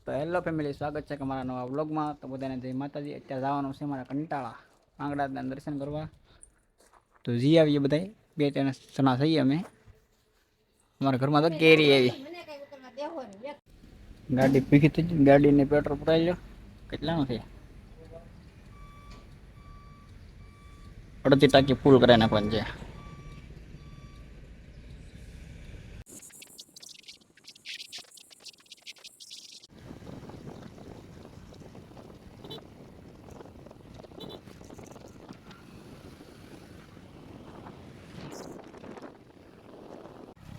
તો hello family, સ્વાગત છે અમારા નવા વ્લોગમાં. તો બધાને જય માતાજી. અત્યારે જવાનું છે મારા કંટાળા આંગળાના દર્શન કરવા. તો જઈ આવીએ બધા, 2-3 જણા થઈએ અમે. અમારા ઘરમાં તો કેરી આવી. ગાડી પીખી થઈ ગઈ, ગાડીને પેટ્રોલ પુરાઈ લો. કેટલાનું છે? 38 ટાંકી ફૂલ કરાવી નાખવાની છે.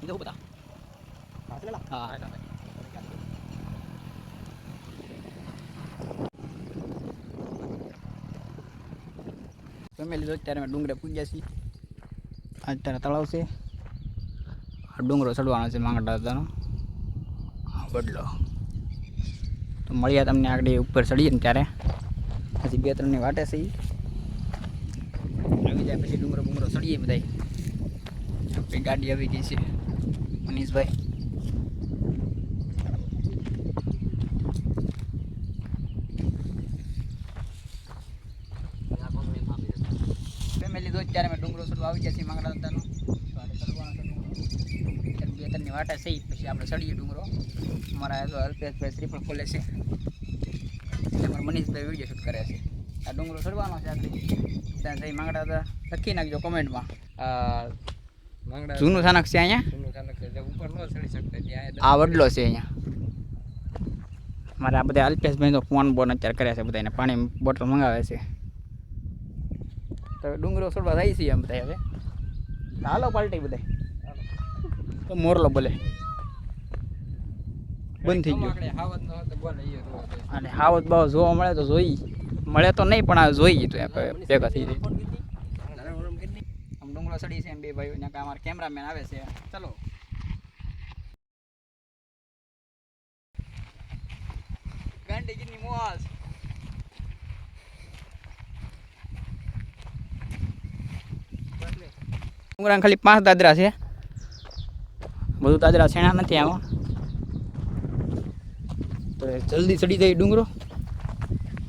itu betul. Ah, ada. Family અત્યારે અમે ડુંગરે પૂજ્યા છીએ. અત્યારે તળાવ છે. આ ડુંગરો ચડવાનો છે માંગડા દાદાનો બદલો. તો મળ્યા તમને આગળ ઉપર ચડીએ ને ત્યારે. પછી 2-3 ની વાટે છે આવી જાય પછી ડુંગરો ચડીએ બધા. આપણી ગાડી આવી ગઈ છે મનીષભાઈ. ફેમિલી તો અત્યારે અમે ડુંગરો ચડવા આવી ગયા છીએ માંગડા દાદાનો. ચડવાનો છે ડુંગરો. 2-3 ની વાટે છે પછી આપણે ચડીએ ડુંગરો. અમારા તો અલ્પેશભાઈ શ્રીફળ ખોલે છે. અમારા મનીષભાઈ વિડીયો શૂટ કરે છે. આ ડુંગરો ચડવાનો છે આપણે. ત્યાં જઈ માંગડા દાદા લખી નાખજો કોમેન્ટમાં. જૂનું સ્થાનક છે અહીંયા. ઉપર ન ચડી શકતા ત્યાં આ વડલો છે અહીંયા. મારે આ બધા અલ્પેશભાઈ તો ફોન બોન અત્યારે કર્યા છે બધાને, પાણી બોટલ મંગાવે છે. તો ડુંગરો ચડવા જાય છે એમ બધા. હવે હાલો પાલટી બધા. તો મોરલો બોલે બંધ થઈ ગયો. અને હાવત બાવ જોવા મળે તો જોઈ, મળે તો નહીં પણ આ જોઈ તો ભેગા થઈ જાય. આમ ડુંગરો ચડી છે એમ બે ભાઈઓ. ત્યાં અમારા કેમેરામેન આવે છે. ચલો ગાંધીજીની મોજ. ડુંગરા ખાલી 5 દાદરા છે, બધું દાદરા છેણા નથી આમાં. તો જલ્દી ચડી જાય ડુંગરો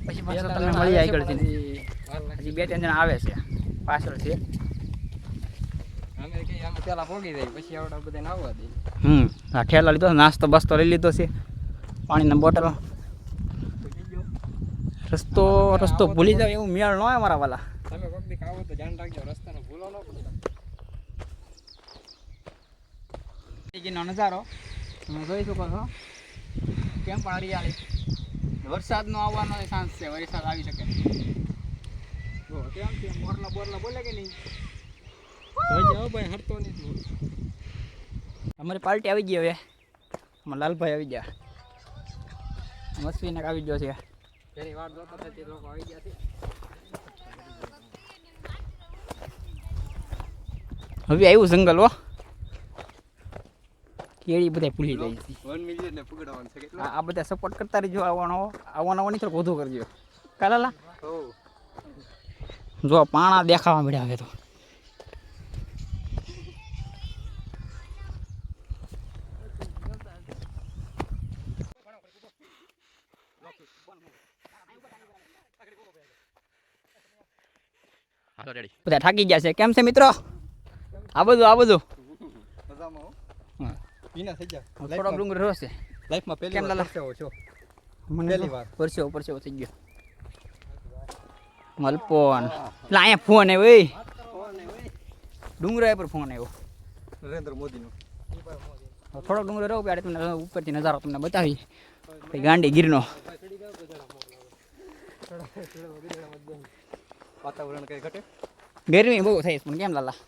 પછી પાછળ તમને મળી આગળથી. હજી 2-3 જણા આવે છે પાછળ છે. પેલા પોગી જાય પછી આવડા બધા નાવા દે. આ ઠેલા લીધો, નાસ્તો બસ્તો લઈ લીધો છે, પાણીના બોટલ. રસ્તો ભૂલી જાવ એવું મેળ ન હોય મારા વાલા. તમે કોક દી આવો તો ધ્યાન રાખજો, રસ્તાનો ભૂલો ન પડે. નો નજારો તમે જોઈ શકો છો. કેમ પણ હરિયાળી. વરસાદનો આવવાનો ચાન્સ છે, વરસાદ આવી શકે. જો કેમ છે, મોરલા બોરલા બોલે કે નહીં? જાઓ ભાઈ, હરતો નહીં. અમારી પાર્ટી આવી ગઈ હવે. અમારા લાલભાઈ આવી ગયા. મસ્તીને આવી ગયો છે. તેની વાત જોતા હતા તે લોકો આવી ગયા છે. હવે આવ્યું જંગલ. હો કેળી બધા ભૂલી જાય છે. 1 મિલિયન ને પકડવાનું છે. આ બધા સપોર્ટ કરતા રહીજો. આવવાનો નહીં તો વધુ કરજો. કાલાલા જો પાણા દેખાવા મળ્યા હવે તો. બધા થાકી ગયા છે. કેમ છે મિત્રો? આ બધું થોડોક ડુંગર રહેશે લાઈફમાં. પહેલી વાર છો પહેલી વાર પરસેવો થઈ ગયો. મલપોન એટલે અહીંયા ફોન આવ્યો. ડુંગરા પર ફોન આવ્યો નરેન્દ્ર મોદીનો. થોડોક ડુંગર રહો ત્યારે તમને ઉપરથી નજારો તમને બતાવી. ગાંડી ગીરનો વાતાવરણ કઈ ઘટે. ગરમી બહુ થાય પણ કેમ લાલા?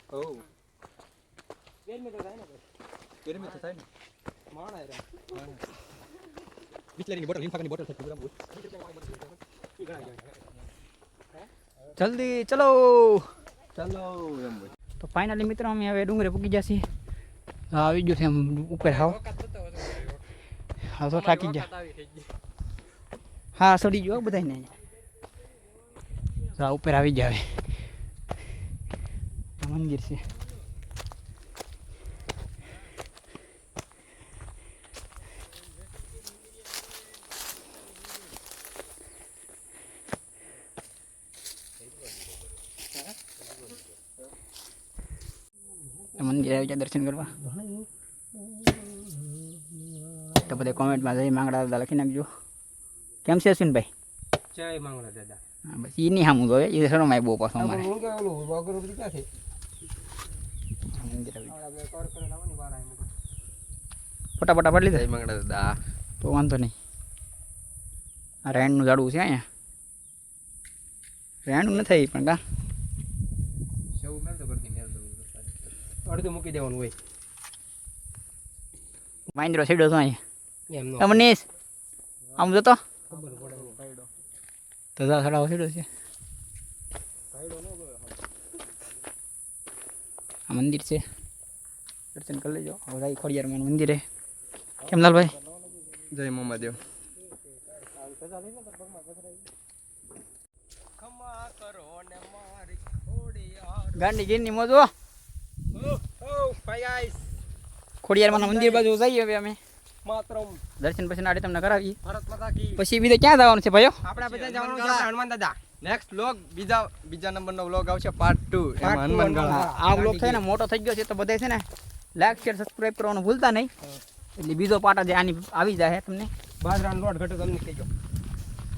ગરમી તો થાય ને. બિસ્લેરીની બોટલ, લીંફાની બોટલ છે. જલ્દી ચલો. તો ફાઇનલી મિત્રો અમે હવે ડુંગરે પૂકી ગયા છીએ. આવી ગયું છે એમ ઉપર. હા તો થાકી ગયા. હા સડી ગયો બધાને. ઉપર આવી ગયા. હવે મંદિર છે. મંદિર આવી ગયા દર્શન કરવા. તો બધા કોમેન્ટમાં જય માંગડા દાદા લખી નાખજો. કેમ છે અશ્વિનભાઈ? જય માંગડા દાદા. હા બસ એ નહીં સામું જોવે એ શરમાય બહુ પાછો અમારે. ફટાફટ પડી લીધા. જય માંગડા દાદા. તો વાંધો નહીં. આ રેણનું ઝાડવું છે અહીંયા. રેણું નથી પણ કા અડધું મૂકી દેવાનું હોય. વાંદરો સીડો તો અહીંયા. એમ નો મનીષ આમ જતો ખબર પડે. તો જા સડાવો સીડો છે. આ મંદિર છે દર્શન કરી લેજો. હવે ખોડિયારમાં મંદિર હે. કેમ લાલભાઈ? જય મહાદેવ. ગાંડી ગીરની મોજો ખોડિયારમાં મંદિર બાજુ જઈએ હવે અમે. દર્શન પછી નાડે તમને કરાવીએ. પછી બીજે ક્યાં જવાનું છે ભાઈઓ? આપણે બધા જવાનું છે હનુમાન દાદા. નેક્સ્ટ વ્લોગ બીજા નંબરનો વ્લોગ આવશે પાર્ટ 2 એમાં હનુમાન ગળા. આ વ્લોગ છે ને મોટો થઈ ગયો છે તો બધા છે ને લાઈક શેર સબસ્ક્રાઇબ કરવાનું ભૂલતા નહીં. એટલે બીજો પાર્ટ જે આની આવી જાય તમને. બાજરાનો લોટ ઘટે તમને કહેજો.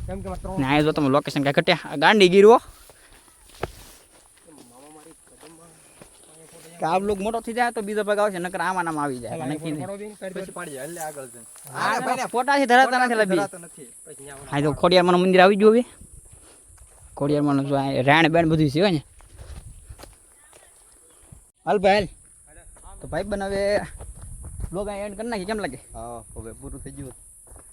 કેમ કે માત્ર ને આ જો તમે લોકેશન કાંઈ ઘટ્યા ગાંડી ગીરવો કે આ વ્લોગ મોટો થઈ જાય તો બીજો ભાગ આવશે નકર આમાં નામ આવી જાય. નક્કી નહીં. પછી પાડી જાય એટલે આગળ જઈને. આ ભાઈને ફોટાથી ધરાતા નથી લબી. નથી પછી ન્યા હા તો ખોડિયારમાંનું મંદિર આવી ગયું હવે. ખોડિયારમાંનું જો આ રાણ બેણ બધું છે ને. હાલ ભાઈ હાલ. તો ભાઈ બનાવે વ્લોગ એન્ડ કરી નાખી. કેમ લાગે? હા હવે પૂરું થઈ ગયું.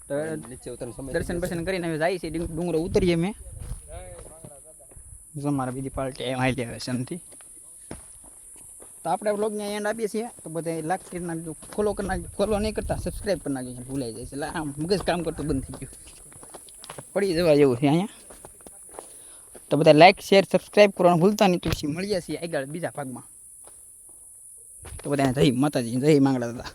તો નીચે ઉતરવાનો સમય દર્શન બર્શન કરીને હવે જાય છે ડુંગરો ઉતરીએ મેં. જો મારા બીજી પાર્ટી એમ આવી આવે શાંતિ. તો આપણે વ્લોગને એન્ડ આપીએ છીએ. તો બધા લાઈક કરી નાખજો, ફોલો કરી નાખજો. ફોલો નહીં કરતા સબસ્ક્રાઈબ કરી નાખજો. ભૂલાઈ જાય છે એટલે આમ મગજ કામ કરતું બંધ થઈ ગયું. પડી જવા જેવું છે અહીંયા. તો બધા લાઈક શેર સબસ્ક્રાઈબ કરવાનું ભૂલતા નહીં. તો પછી મળીએ છીએ આગળ બીજા ભાગમાં. તો બધાને જય માતાજી, જય માંગડા દાદા.